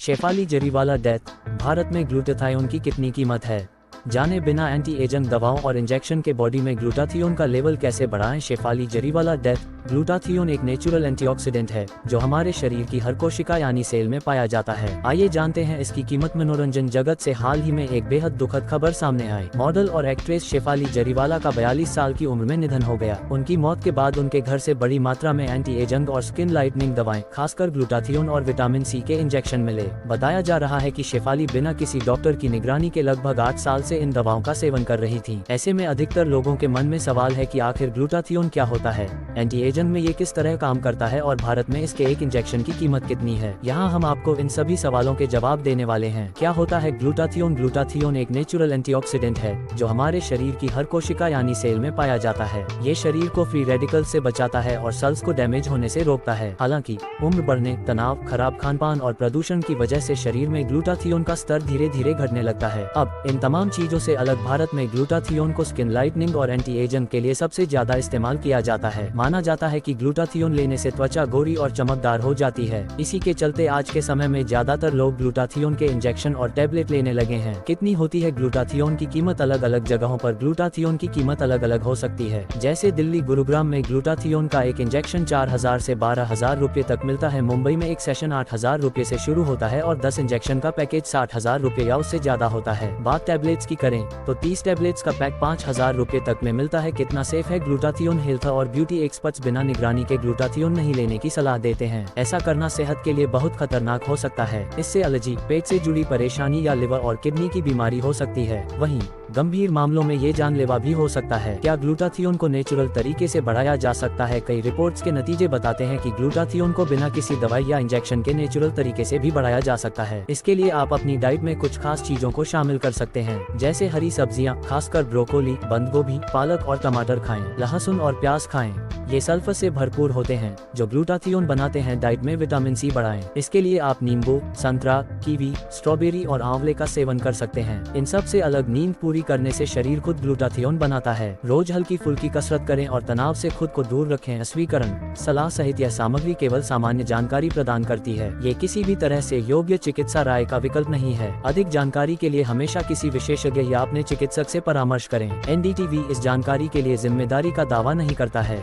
Shefali Jariwala death, Bharat में glutathione की कितनी कीमत है? जाने बिना एंटी एजिंग दवाओं और इंजेक्शन के बॉडी में ग्लूटाथियोन का लेवल कैसे बढ़ाएं। शेफाली जरीवाला डेथ। ग्लूटाथियोन एक नेचुरल एंटीऑक्सीडेंट है जो हमारे शरीर की हर कोशिका यानी सेल में पाया जाता है। आइए जानते हैं इसकी कीमत। मनोरंजन जगत से हाल ही में एक बेहद दुखद खबर सामने आई। मॉडल और एक्ट्रेस शेफाली जरीवाला का 42 साल की उम्र में निधन हो गया। उनकी मौत के बाद उनके घर से बड़ी मात्रा में एंटी एजिंग और स्किन लाइटनिंग दवाएं, खासकर ग्लूटाथियोन और विटामिन सी के इंजेक्शन मिले। बताया जा रहा है कि शेफाली बिना किसी डॉक्टर की निगरानी के लगभग 8 साल से इन दवाओं का सेवन कर रही थी। ऐसे में अधिकतर लोगों के मन में सवाल है कि आखिर ग्लूटाथियोन क्या होता है, एंटी एजिंग में ये किस तरह काम करता है और भारत में इसके एक इंजेक्शन की कीमत कितनी है। यहाँ हम आपको इन सभी सवालों के जवाब देने वाले हैं। क्या होता है ग्लूटाथियोन? ग्लूटाथियोन एक नेचुरल एंटीऑक्सीडेंट है जो हमारे शरीर की हर कोशिका यानी सेल में पाया जाता है। ये शरीर को फ्री रेडिकल से बचाता है और सेल्स को डैमेज होने से रोकता है। हालांकि उम्र बढ़ने, तनाव, खराब खानपान और प्रदूषण की वजह से शरीर में ग्लूटाथियोन का स्तर धीरे धीरे घटने लगता है। अब इन तमाम चीजों से अलग भारत में ग्लूटाथियोन को स्किन लाइटनिंग और एंटी एजिंग के लिए सबसे ज्यादा इस्तेमाल किया जाता है। माना जाता है कि ग्लूटाथियोन लेने से त्वचा गोरी और चमकदार हो जाती है। इसी के चलते आज के समय में ज्यादातर लोग ग्लूटाथियोन के इंजेक्शन और टैबलेट लेने लगे हैं। कितनी होती है ग्लूटाथियोन की कीमत? अलग अलग जगहों पर ग्लूटाथियोन की कीमत अलग अलग हो सकती है। जैसे दिल्ली, गुरुग्राम में ग्लूटाथियोन का एक इंजेक्शन 4000 से 12000 रुपए तक मिलता है। मुंबई में एक सेशन 8000 रुपए से शुरू होता है और 10 इंजेक्शन का पैकेज 60,000 रुपए या उससे ज्यादा होता है। बात टैबलेट्स की करें तो 30 टैबलेट्स का पैक 5000 रुपए तक में मिलता है। कितना सेफ है ग्लूटाथियोन? हेल्थ और ब्यूटी एक्सपर्ट्स बिना निगरानी के ग्लूटाथियोन नहीं लेने की सलाह देते हैं। ऐसा करना सेहत के लिए बहुत खतरनाक हो सकता है। इससे एलर्जी, पेट से जुड़ी परेशानी या लिवर और किडनी की बीमारी हो सकती है। वहीं गंभीर मामलों में ये जानलेवा भी हो सकता है। क्या ग्लूटाथियोन को नेचुरल तरीके से बढ़ाया जा सकता है? कई रिपोर्ट्स के नतीजे बताते हैं कि ग्लूटाथियोन को बिना किसी दवाई या इंजेक्शन के नेचुरल तरीके से भी बढ़ाया जा सकता है। इसके लिए आप अपनी डाइट में कुछ खास चीजों को शामिल कर सकते हैं, जैसे हरी सब्जियां, खासकर ब्रोकोली, बंद गोभी, पालक और टमाटर खाएं। लहसुन और प्याज खाएं। ये सल्फर से भरपूर होते हैं जो ग्लूटाथियोन बनाते हैं। डाइट में विटामिन सी बढ़ाएं। इसके लिए आप नींबू, संतरा, कीवी, स्ट्रॉबेरी और आंवले का सेवन कर सकते हैं। इन सब से अलग नींद पूरी करने से शरीर खुद ग्लूटाथियोन बनाता है। रोज हल्की फुल्की कसरत करें और तनाव से खुद को दूर रखें। स्वीकरण, सलाह सहित यह सामग्री केवल सामान्य जानकारी प्रदान करती है। ये किसी भी तरह से योग्य चिकित्सा राय का विकल्प नहीं है। अधिक जानकारी के लिए हमेशा किसी विशेषज्ञ या अपने चिकित्सक से परामर्श करें। एनडीटीवी इस जानकारी के लिए जिम्मेदारी का दावा नहीं करता है।